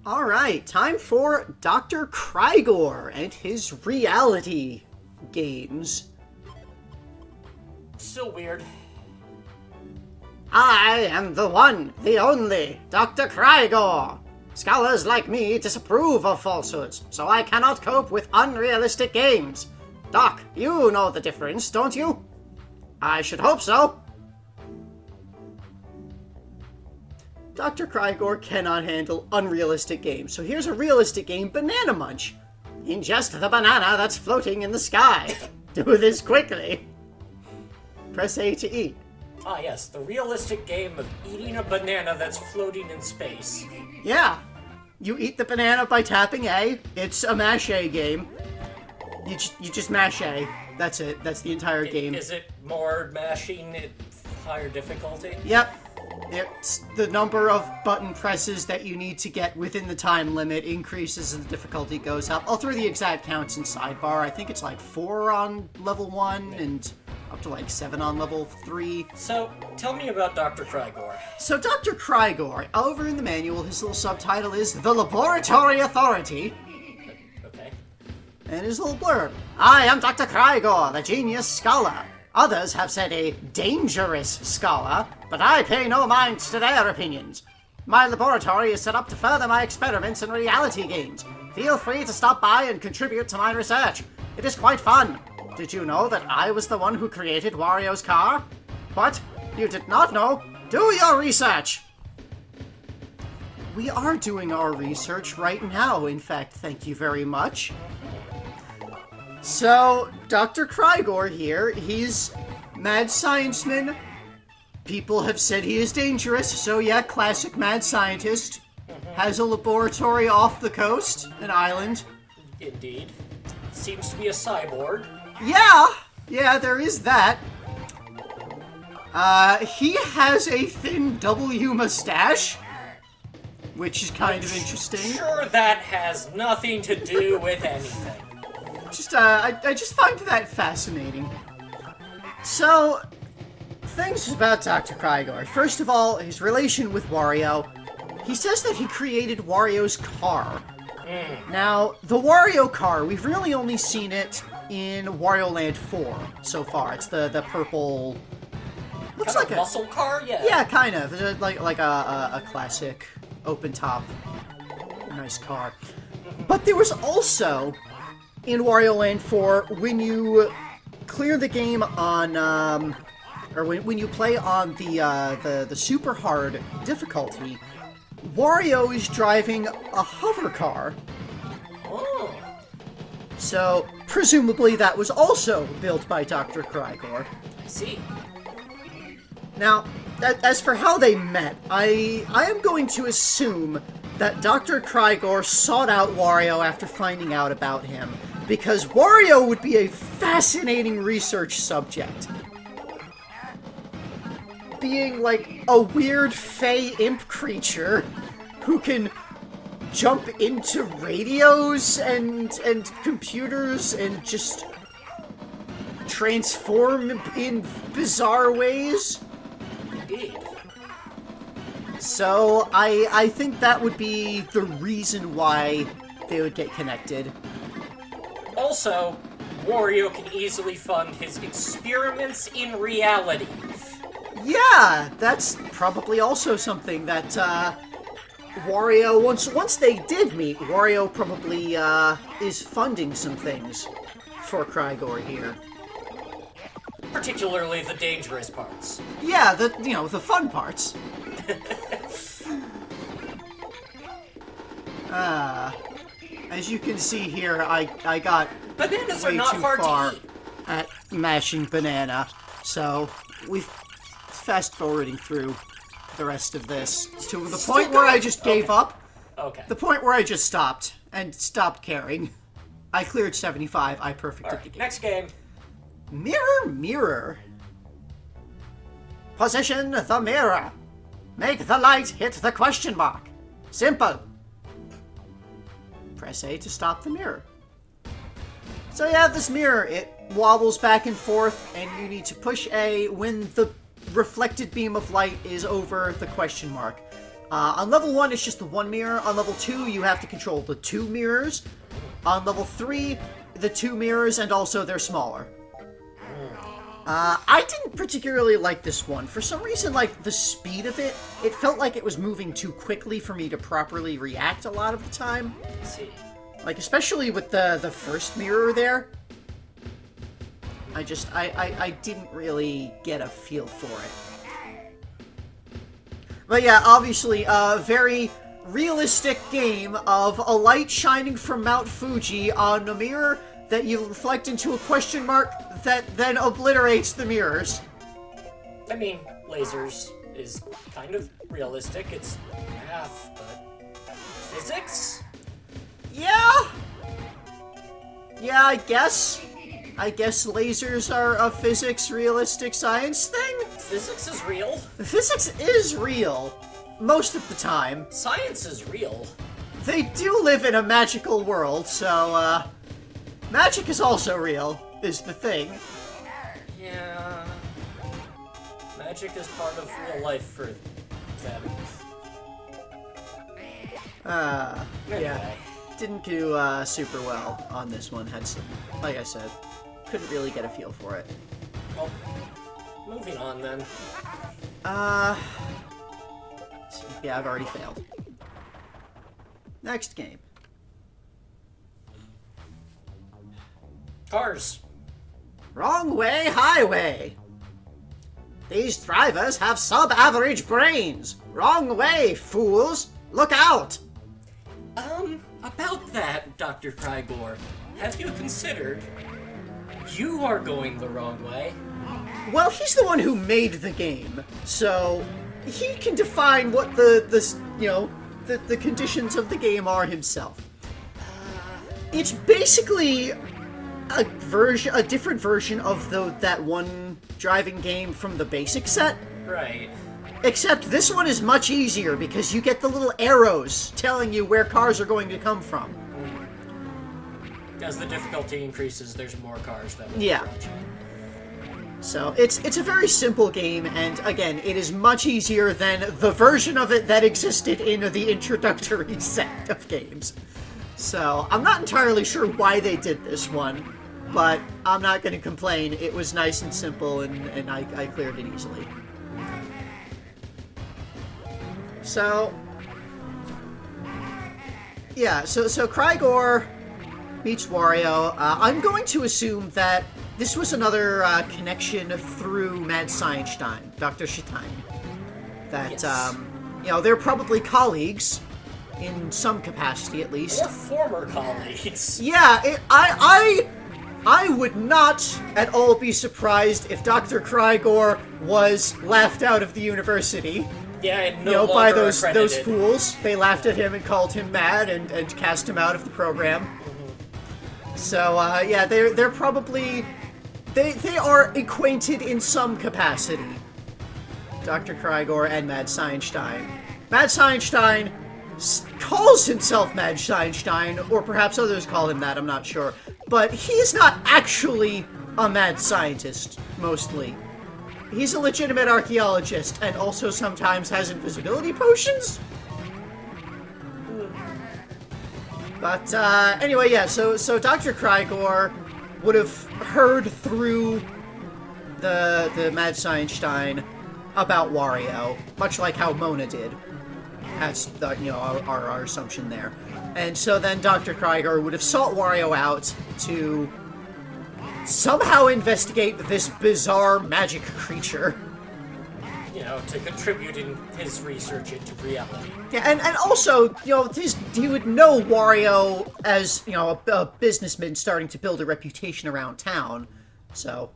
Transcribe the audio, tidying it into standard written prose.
Alright, time for Dr. Crygor and his reality games. Still weird. I am the one, the only, Dr. Crygor. Scholars like me disapprove of falsehoods, so I cannot cope with unrealistic games. Doc, you know the difference, don't you? I should hope so. Dr. Crygor cannot handle unrealistic games, so here's a realistic game, Banana Munch. Ingest the banana that's floating in the sky. Do this quickly. Press A to eat. Ah yes, the realistic game of eating a banana that's floating in space. Yeah. You eat the banana by tapping A. It's a mash A game. You just mash A. That's it. That's the entire game. Is it more mashing at higher difficulty? Yep. It's the number of button presses that you need to get within the time limit increases as the difficulty goes up. I'll throw the exact counts in sidebar. I think it's like 4 on level 1 and up to like 7 on level 3. So, tell me about Dr. Crygor. So Dr. Crygor, over in the manual, his little subtitle is The Laboratory Authority. Okay. And his little blurb. I am Dr. Crygor, the genius scholar. Others have said a dangerous scholar, but I pay no mind to their opinions. My laboratory is set up to further my experiments in reality games. Feel free to stop by and contribute to my research. It is quite fun. Did you know that I was the one who created Wario's car? What? You did not know? Do your research! We are doing our research right now, in fact, thank you very much. So, Dr. Crygor here, he's mad science-man. People have said he is dangerous, so yeah, classic mad scientist. Has a laboratory off the coast, an island. Indeed. Seems to be a cyborg. Yeah, there is that. He has a thin W mustache, which is kind of interesting. Sure, that has nothing to do with anything. I just find that fascinating. So, things about Dr. Crygor. First of all, his relation with Wario. He says that he created Wario's car. Now, the Wario car, we've really only seen it in Wario Land 4 so far. It's the purple... Looks kind like of muscle car? Yeah. Yeah, kind of. It's like a classic open top nice car. But there was also... in Wario Land 4, when you clear the game on, or when you play on the super hard difficulty, Wario is driving a hover car. Oh. So, presumably that was also built by Dr. Crygor. I see. Now, as for how they met, I am going to assume that Dr. Crygor sought out Wario after finding out about him, because Wario would be a fascinating research subject. Being like a weird fey imp creature who can jump into radios and computers and just transform in bizarre ways. Indeed. So, I think that would be the reason why they would get connected. Also, Wario can easily fund his experiments in reality. Yeah, that's probably also something that, Wario, once they did meet, Wario probably, is funding some things for Crygor here. Particularly the dangerous parts. Yeah, the fun parts. As you can see here, I got Bananas way are not too hard far to eat. at mashing banana, so we've fast-forwarding through the rest of this to the point where I just gave up. Okay. The point where I just stopped and stopped caring. I cleared 75. I perfected the game. Next game. Mirror, mirror. Position the mirror. Make the light hit the question mark. Simple. Press A to stop the mirror. So you have this mirror. It wobbles back and forth, and you need to push A when the reflected beam of light is over the question mark. On level 1, it's just the one mirror. On level 2, you have to control the 2 mirrors. On level 3, the 2 mirrors, and also they're smaller. I didn't particularly like this one. For some reason, like, the speed of it, it felt like it was moving too quickly for me to properly react a lot of the time. Let's see. Like, especially with the first mirror there. I didn't really get a feel for it. But yeah, obviously, a very realistic game of a light shining from Mount Fuji on a mirror that you reflect into a question mark that then obliterates the mirrors. I mean, lasers is kind of realistic. It's math, but physics? Yeah! Yeah, I guess. I guess lasers are a physics realistic science thing? Physics is real. Physics is real. Most of the time. Science is real. They do live in a magical world, so, magic is also real, is the thing. Yeah. Magic is part of real life for them. Anyway. Yeah. Didn't do, super well on this one. Had some, like I said, couldn't really get a feel for it. Well, moving on then. Yeah, I've already failed. Next game. Cars. Wrong way, highway. These drivers have sub-average brains. Wrong way, fools. Look out. About that, Dr. Crygor, have you considered you are going the wrong way? Well, he's the one who made the game, so he can define what the conditions of the game are himself. It's basically a different version of that one driving game from the basic set. Right. Except this one is much easier because you get the little arrows telling you where cars are going to come from. As the difficulty increases, there's more cars that will Yeah. approach. So it's a very simple game, and again, it is much easier than the version of it that existed in the introductory set of games. So I'm not entirely sure why they did this one, but I'm not going to complain. It was nice and simple, and I cleared it easily. So, yeah, so Crygor meets Wario. I'm going to assume that this was another connection through Mad Scienstein, Dr. Shitine. That, Yes. They're probably colleagues, in some capacity at least. Or former colleagues. Yeah, I would not at all be surprised if Dr. Crygor was laughed out of the university. Yeah, and By longer those accredited. fools. They laughed at him and called him mad and cast him out of the program. So, yeah, they're probably... They are acquainted in some capacity. Dr. Crygor and Mad Scienstein. Mad Scienstein calls himself Mad Scienstein, or perhaps others call him that, I'm not sure. But he is not actually a mad scientist, mostly. He's a legitimate archaeologist, and also sometimes has invisibility potions? But, anyway, yeah, so Dr. Crygor would have heard through the Mad Scienstein about Wario, much like how Mona did. That's, our assumption there. And so then Dr. Crygor would have sought Wario out to somehow investigate this bizarre magic creature. To contribute in his research into reality. Yeah, and also, he would know Wario as, a businessman starting to build a reputation around town. So,